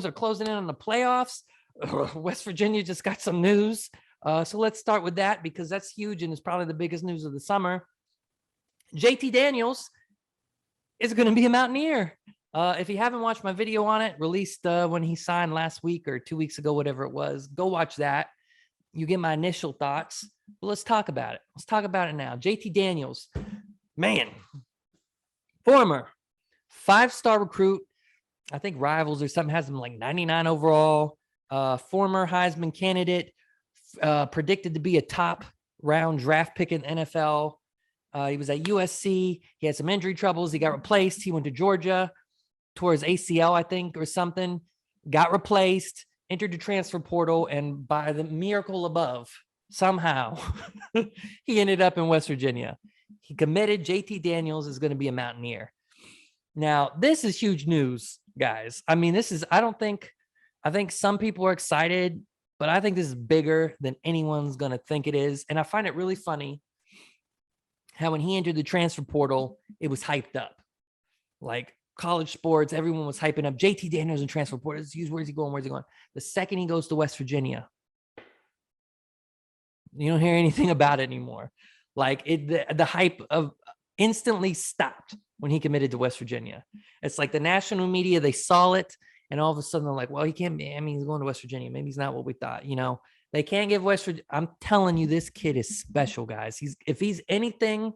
are closing in on the playoffs. West Virginia just got some news. So let's start with that because that's huge and it's probably the biggest news of the summer. JT Daniels is going to be a Mountaineer. If you haven't watched my video on it, released when he signed last week or 2 weeks ago, whatever it was, go watch that. You get my initial thoughts, but let's talk about it. Let's talk about it now. JT Daniels, man, former 5-star recruit. I think Rivals or something has him like 99 overall. Former Heisman candidate, predicted to be a top round draft pick in the NFL. He was at USC. He had some injury troubles. He got replaced. He went to Georgia, tore his ACL, I think, or something. Got replaced, entered the transfer portal, and by the miracle above, somehow, he ended up in West Virginia. He committed. JT Daniels is going to be a Mountaineer. Now, this is huge news, guys. I mean, I think some people are excited, but I think this is bigger than anyone's going to think it is. And I find it really funny how when he entered the transfer portal, it was hyped up. Like college sports, everyone was hyping up JT Daniels in transfer portal. Where's he going? Where's he going? The second he goes to West Virginia, you don't hear anything about it anymore. Like the hype of instantly stopped when he committed to West Virginia. It's like the national media, they saw it, and all of a sudden they're like, well, he can't be, I mean, he's going to West Virginia. Maybe he's not what we thought, you know. They can't give West Virginia. I'm telling you, this kid is special, guys. If he's anything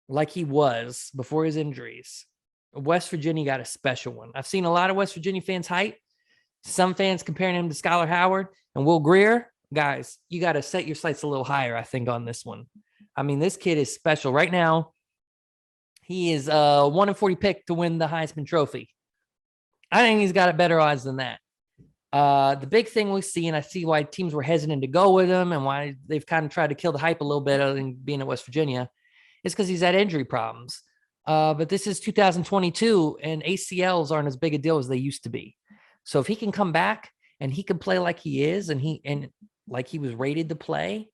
like he was before his injuries, West Virginia got a special one. I've seen a lot of West Virginia fans hype. Some fans comparing him to Skylar Howard and Will Grier. Guys, you got to set your sights a little higher, I think, on this one. I mean, this kid is special. Right now, he is 1-40 pick to win the Heisman Trophy. I think he's got a better odds than that. The big thing we see, and I see why teams were hesitant to go with him and why they've kind of tried to kill the hype a little bit other than being at West Virginia, is because he's had injury problems. But this is 2022, and ACLs aren't as big a deal as they used to be. So if he can come back and he can play like he is, and like he was rated to play,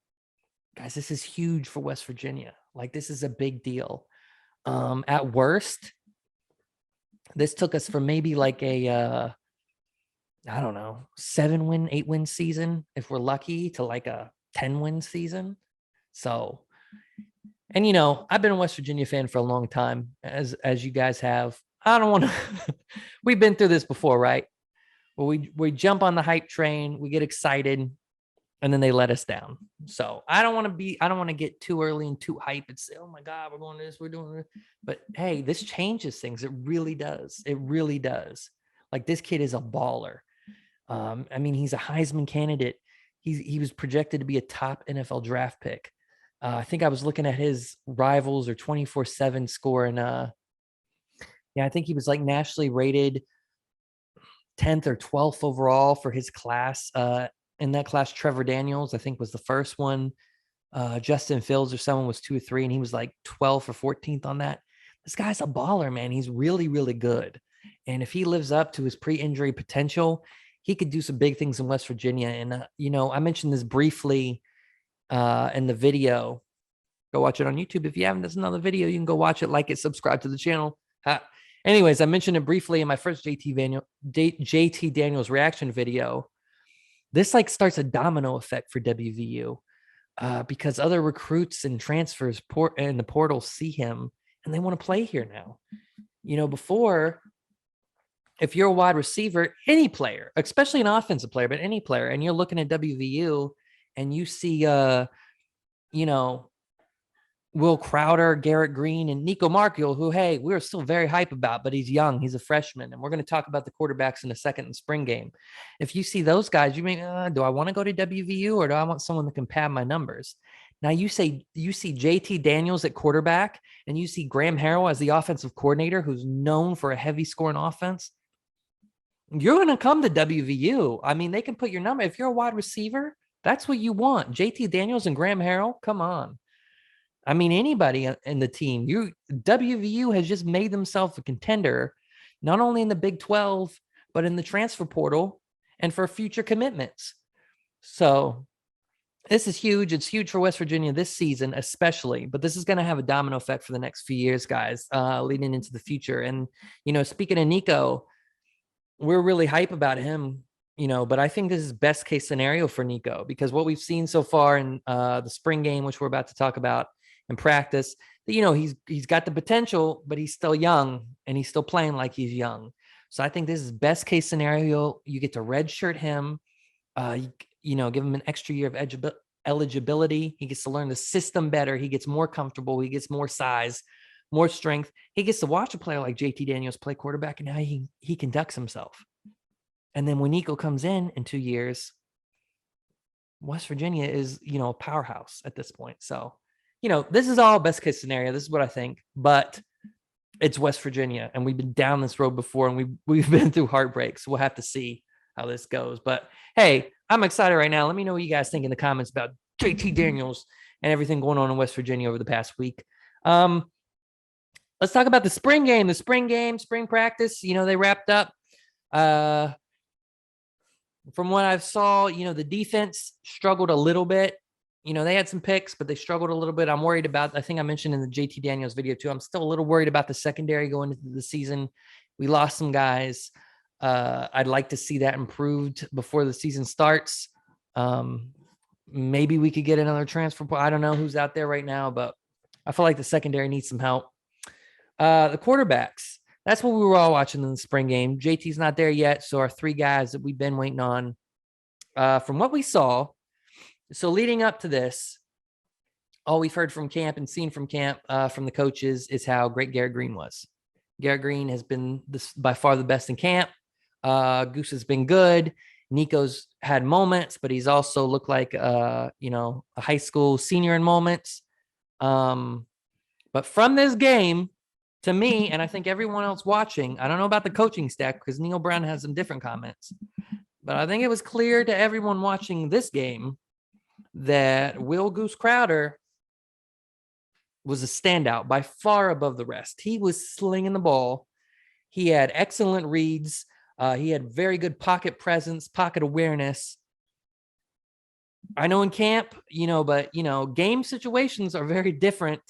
guys, this is huge for West Virginia. Like, this is a big deal. At worst, this took us from maybe like a, I don't know, 7-win, 8-win season, if we're lucky, to like a 10-win season. So, and you know, I've been a West Virginia fan for a long time, as you guys have. I don't want to, we've been through this before, right? Well, we jump on the hype train, we get excited, and then they let us down. So I don't want to get too early and too hype and say, oh my God, we're going to this, we're doing this. But hey, this changes things. It really does. It really does. Like, this kid is a baller. I mean, he's a Heisman candidate. He was projected to be a top NFL draft pick. I think I was looking at his Rivals or 24/7 score, and I think he was like nationally rated 10th or 12th overall for his class. In that class, Trevor Daniels, I think, was the first one. Justin Fields or someone was 2 or 3, and he was like 12th or 14th on that. This guy's a baller, man. He's really, really good. And if he lives up to his pre-injury potential, he could do some big things in West Virginia. And, you know, I mentioned this briefly in the video. Go watch it on YouTube. If you haven't, there's another video. You can go watch it, like it, subscribe to the channel. Anyways, I mentioned it briefly in my first JT Daniels reaction video. This like starts a domino effect for WVU because other recruits and transfers in the portal see him and they want to play here now. You know, before, if you're a wide receiver, any player, especially an offensive player, but any player, and you're looking at WVU and you see, you know, Will Crowder, Garrett Green, and Nico Markiel, who, hey, we're still very hype about, but he's young. He's a freshman. And we're going to talk about the quarterbacks in a second in the spring game. If you see those guys, you may, do I want to go to WVU or do I want someone that can pad my numbers? Now you see JT Daniels at quarterback and you see Graham Harrell as the offensive coordinator who's known for a heavy scoring offense. You're going to come to WVU. I mean, they can put your number. If you're a wide receiver, that's what you want. JT Daniels and Graham Harrell, come on. I mean, anybody in the team, WVU has just made themselves a contender, not only in the Big 12, but in the transfer portal and for future commitments. So this is huge. It's huge for West Virginia this season, especially, but this is going to have a domino effect for the next few years, guys, leading into the future. And, you know, speaking of Nico, we're really hype about him, but I think this is best case scenario for Nico, because what we've seen so far in the spring game, which we're about to talk about in practice, he's got the potential, but he's still young and he's still playing like he's young. So I think this is best case scenario. You get to redshirt him, give him an extra year of eligibility. He gets to learn the system better. He gets more comfortable. He gets more size, more strength. He gets to watch a player like JT Daniels play quarterback and how he conducts himself. And then when Nico comes in 2 years, West Virginia is, a powerhouse at this point. So, this is all best case scenario. This is what I think, but it's West Virginia and we've been down this road before and we've been through heartbreaks. We'll have to see how this goes. But hey, I'm excited right now. Let me know what you guys think in the comments about JT Daniels and everything going on in West Virginia over the past week. Let's talk about the spring game, spring practice. They wrapped up. From what I saw, the defense struggled a little bit. They had some picks, but they struggled a little bit. I'm worried about, I think I mentioned in the JT Daniels video too, I'm still a little worried about the secondary going into the season. We lost some guys. I'd like to see that improved before the season starts. Maybe we could get another transfer. I don't know who's out there right now, but I feel like the secondary needs some help. The quarterbacks, that's what we were all watching in the spring game. JT's not there yet, so our 3 guys that we've been waiting on. From what we saw, so leading up to this, all we've heard from camp and seen from camp from the coaches is how great Garrett Green was. Garrett Green has been by far the best in camp. Goose has been good. Nico's had moments, but he's also looked like a high school senior in moments. But from this game, to me, and I think everyone else watching, I don't know about the coaching staff because Neil Brown has some different comments, but I think it was clear to everyone watching this game that Will Goose Crowder was a standout by far above the rest. He was slinging the ball. He had excellent reads. He had very good pocket presence, pocket awareness. I know in camp, but, game situations are very different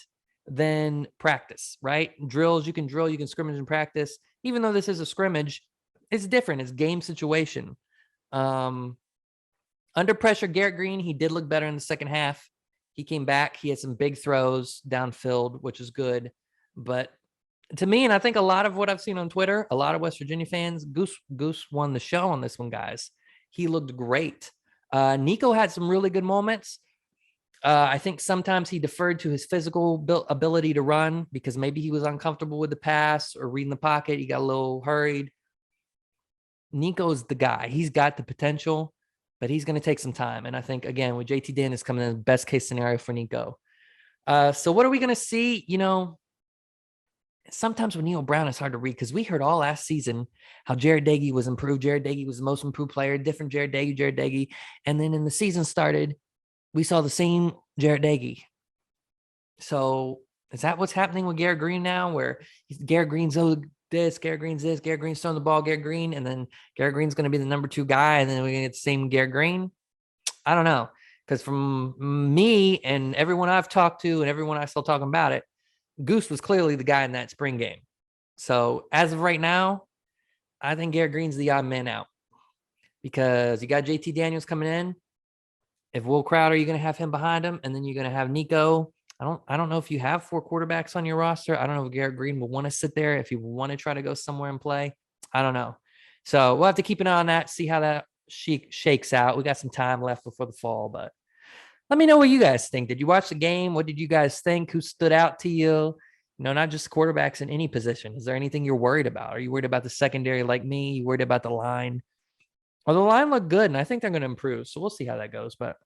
than practice, right? Drills, you can scrimmage in practice. Even though this is a scrimmage, it's different. It's game situation. Under pressure, Garrett Green, he did look better in the second half. He came back. He had some big throws downfield, which is good. But to me, and I think a lot of what I've seen on Twitter, a lot of West Virginia fans, Goose won the show on this one, guys. He looked great. Nico had some really good moments. I think sometimes he deferred to his physical ability to run because maybe he was uncomfortable with the pass or reading the pocket. He got a little hurried. Nico's the guy. He's got the potential, but he's going to take some time. And I think, again, with JT Daniels coming in, best case scenario for Nico. So what are we going to see? Sometimes with Neil Brown, it's hard to read because we heard all last season how Jared Dagey was improved. Jared Dagey was the most improved player, different Jared Dagey. And then in the season started, we saw the same Jared Dagey. So is that what's happening with Garrett Green now, where Garrett Green's this, Garrett Green's this, Garrett Green's throwing the ball, Garrett Green, and then Garrett Green's going to be the number 2 guy, and then we're going to get the same Garrett Green? I don't know. Because from me and everyone I've talked to and everyone I still talking about it, Goose was clearly the guy in that spring game. So as of right now, I think Garrett Green's the odd man out because you got JT Daniels coming in. If Will Crowder, you're going to have him behind him, and then you're going to have Nico. I don't know if you have 4 quarterbacks on your roster. I don't know if Garrett Green will want to sit there, if you want to try to go somewhere and play. I don't know. So we'll have to keep an eye on that, see how that shakes out. We got some time left before the fall, but let me know what you guys think. Did you watch the game? What did you guys think? Who stood out to you? Not just quarterbacks in any position. Is there anything you're worried about? Are you worried about the secondary like me? You worried about the line? Well, the line looked good, and I think they're going to improve. So we'll see how that goes. But